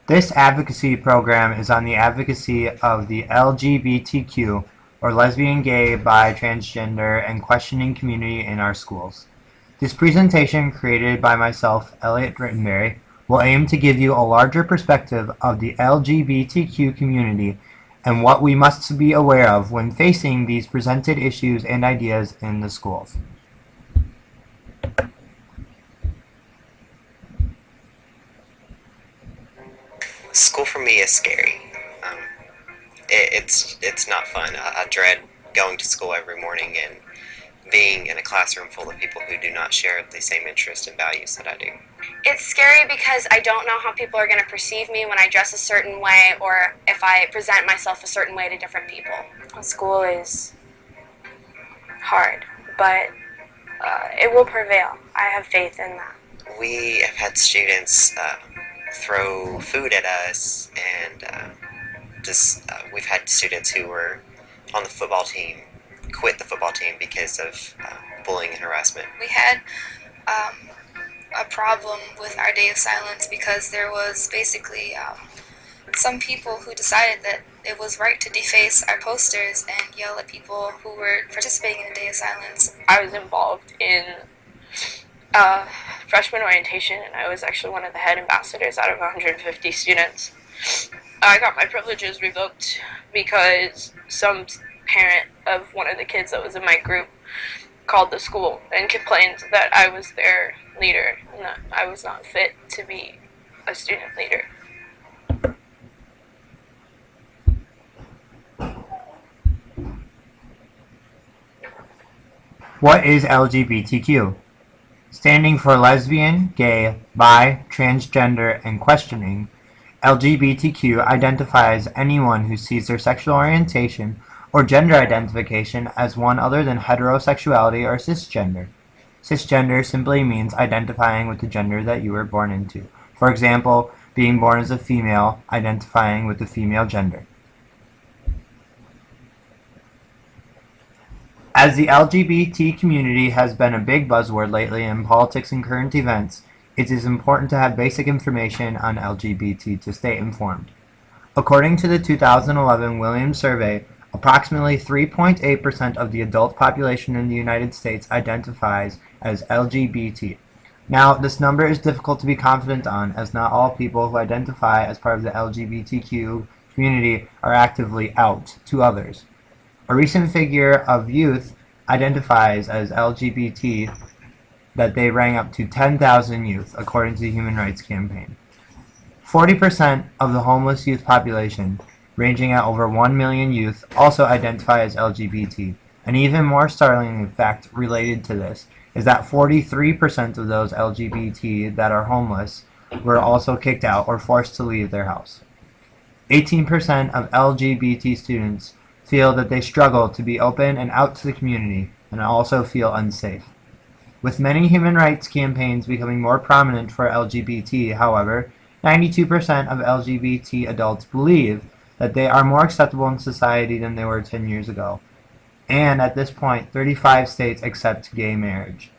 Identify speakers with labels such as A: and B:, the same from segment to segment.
A: This advocacy program is on the advocacy of the LGBTQ, or lesbian, gay, bi, transgender, and questioning community in our schools. This presentation, created by myself, Elliot Rittenberry, will aim to give you a larger perspective of the LGBTQ community and what we must be aware of when facing these presented issues and ideas in the schools.
B: School for me is scary. Um, it's not fun. I dread going to school every morning and being in a classroom full of people who do not share the same interests and values that I do.
C: It's scary because I don't know how people are going to perceive me when I dress a certain way or if I present myself a certain way to different people. School is hard, but it will prevail. I have faith in that.
B: We have had students throw food at us, and we've had students who were on the football team quit the football team because of bullying and harassment.
D: We had a problem with our day of silence because there was basically some people who decided that it was right to deface our posters and yell at people who were participating in the day of silence.
E: I was involved in freshman orientation, and I was actually one of the head ambassadors out of 150 students. I got my privileges revoked because some parent of one of the kids that was in my group called the school and complained that I was their leader and that I was not fit to be a student leader.
A: What is LGBTQ? Standing for lesbian, gay, bi, transgender, and questioning, LGBTQ identifies anyone who sees their sexual orientation or gender identification as one other than heterosexuality or cisgender. Cisgender simply means identifying with the gender that you were born into. For example, being born as a female, identifying with the female gender. As the LGBT community has been a big buzzword lately in politics and current events, it is important to have basic information on LGBT to stay informed. According to the 2011 Williams survey, approximately 3.8% of the adult population in the United States identifies as LGBT. Now, this number is difficult to be confident on, as not all people who identify as part of the LGBTQ community are actively out to others. A recent figure of youth identifies as LGBT that they rang up to 10,000 youth, according to the Human Rights Campaign. 40% of the homeless youth population, ranging at over 1 million youth, also identify as LGBT. An even more startling fact related to this is that 43% of those LGBT that are homeless were also kicked out or forced to leave their house. 18% of LGBT students feel that they struggle to be open and out to the community and also feel unsafe. With many human rights campaigns becoming more prominent for LGBT, however, 92% of LGBT adults believe that they are more acceptable in society than they were 10 years ago. And at this point, 35 states accept gay marriage.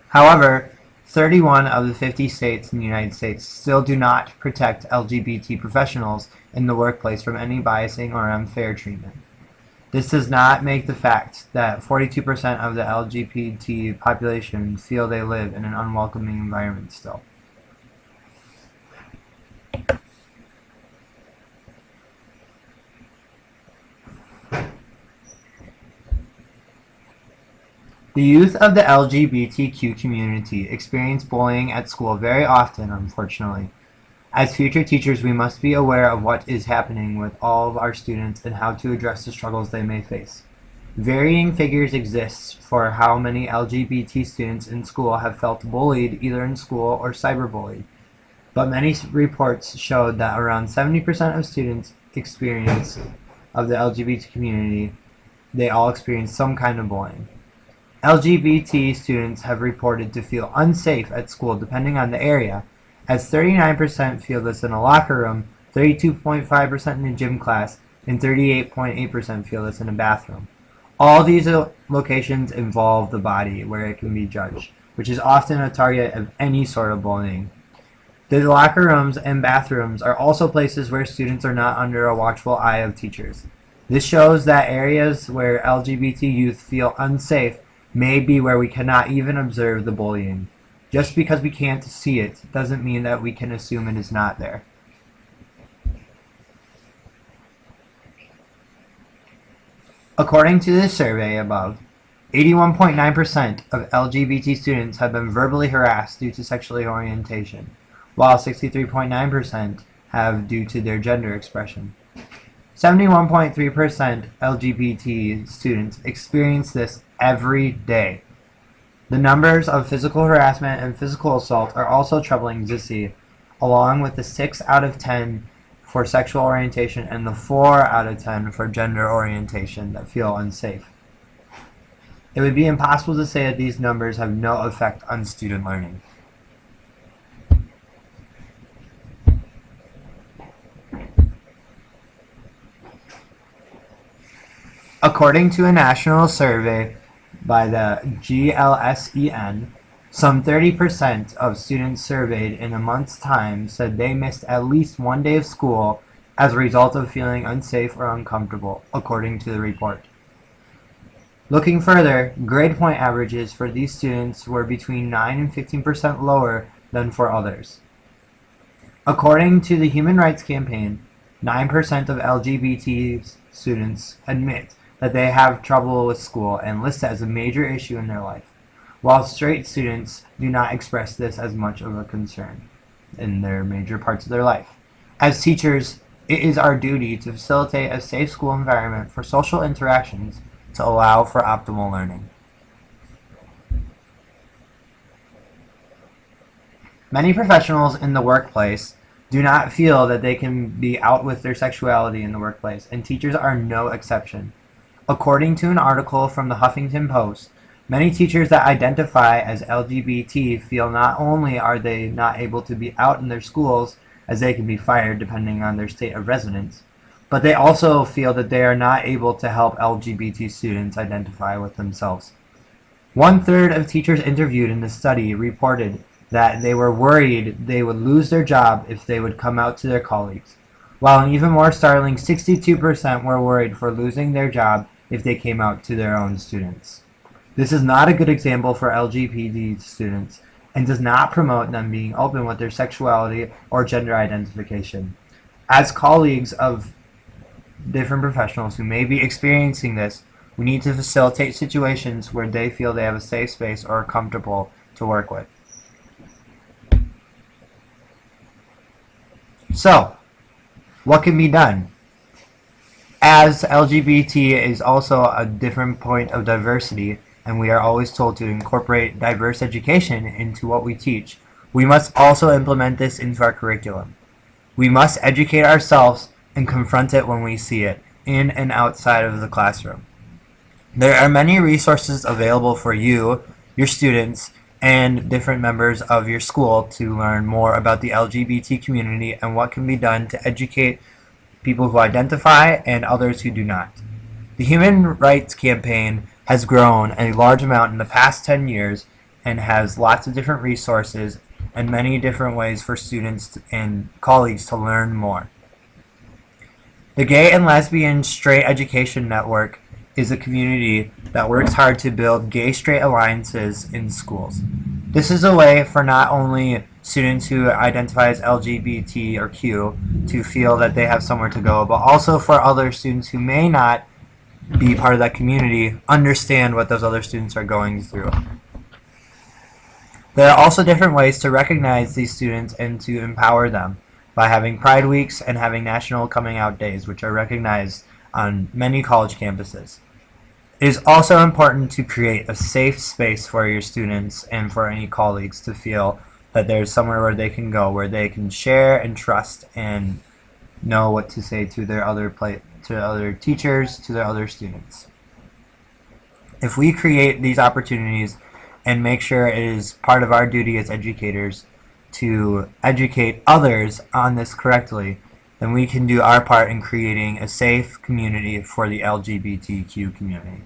A: However, 31 of the 50 states in the United States still do not protect LGBT professionals in the workplace from any biasing or unfair treatment. This does not make the fact that 42% of the LGBT population feel they live in an unwelcoming environment still. The youth of the LGBTQ community experience bullying at school very often, unfortunately. As future teachers, we must be aware of what is happening with all of our students and how to address the struggles they may face. Varying figures exist for how many LGBT students in school have felt bullied either in school or cyberbullied, but many reports showed that around 70% of students experience of the LGBT community, they all experience some kind of bullying. LGBT students have reported to feel unsafe at school depending on the area, as 39% feel this in a locker room, 32.5% in a gym class, and 38.8% feel this in a bathroom. All these locations involve the body where it can be judged, which is often a target of any sort of bullying. The locker rooms and bathrooms are also places where students are not under a watchful eye of teachers. This shows that areas where LGBT youth feel unsafe may be where we cannot even observe the bullying. Just because we can't see it doesn't mean that we can assume it is not there. According to this survey above, 81.9% of LGBT students have been verbally harassed due to sexual orientation, while 63.9% have due to their gender expression. 71.3% LGBT students experience this every day. The numbers of physical harassment and physical assault are also troubling to see, along with the 6 out of 10 for sexual orientation and the 4 out of 10 for gender orientation that feel unsafe. It would be impossible to say that these numbers have no effect on student learning. According to a national survey by the GLSEN, some 30% of students surveyed in a month's time said they missed at least one day of school as a result of feeling unsafe or uncomfortable, according to the report. Looking further, grade point averages for these students were between 9 and 15% lower than for others. According to the Human Rights Campaign, 9% of LGBT students admit that they have trouble with school and list it as a major issue in their life, while straight students do not express this as much of a concern in their major parts of their life. As teachers, it is our duty to facilitate a safe school environment for social interactions to allow for optimal learning. Many professionals in the workplace do not feel that they can be out with their sexuality in the workplace, and teachers are no exception. According to an article from the Huffington Post, many teachers that identify as LGBT feel not only are they not able to be out in their schools, as they can be fired depending on their state of residence, but they also feel that they are not able to help LGBT students identify with themselves. 1/3 of teachers interviewed in the study reported that they were worried they would lose their job if they would come out to their colleagues, while an even more startling 62% were worried for losing their job if they came out to their own students. This is not a good example for LGBT students and does not promote them being open with their sexuality or gender identification. As colleagues of different professionals who may be experiencing this, we need to facilitate situations where they feel they have a safe space or are comfortable to work with. So, what can be done? As LGBT is also a different point of diversity, and we are always told to incorporate diverse education into what we teach, we must also implement this into our curriculum. We must educate ourselves and confront it when we see it, in and outside of the classroom. There are many resources available for you, your students, and different members of your school to learn more about the LGBT community and what can be done to educate people who identify and others who do not. The Human Rights Campaign has grown a large amount in the past 10 years and has lots of different resources and many different ways for students and colleagues to learn more. The Gay and Lesbian Straight Education Network is a community that works hard to build gay-straight alliances in schools. This is a way for not only students who identify as LGBT or Q to feel that they have somewhere to go, but also for other students who may not be part of that community understand what those other students are going through. There are also different ways to recognize these students and to empower them by having Pride Weeks and having National Coming Out Days, which are recognized on many college campuses. It is also important to create a safe space for your students and for any colleagues to feel that there's somewhere where they can go, where they can share and trust and know what to say to their other teachers, to their other students. If we create these opportunities and make sure it is part of our duty as educators to educate others on this correctly, then we can do our part in creating a safe community for the LGBTQ community.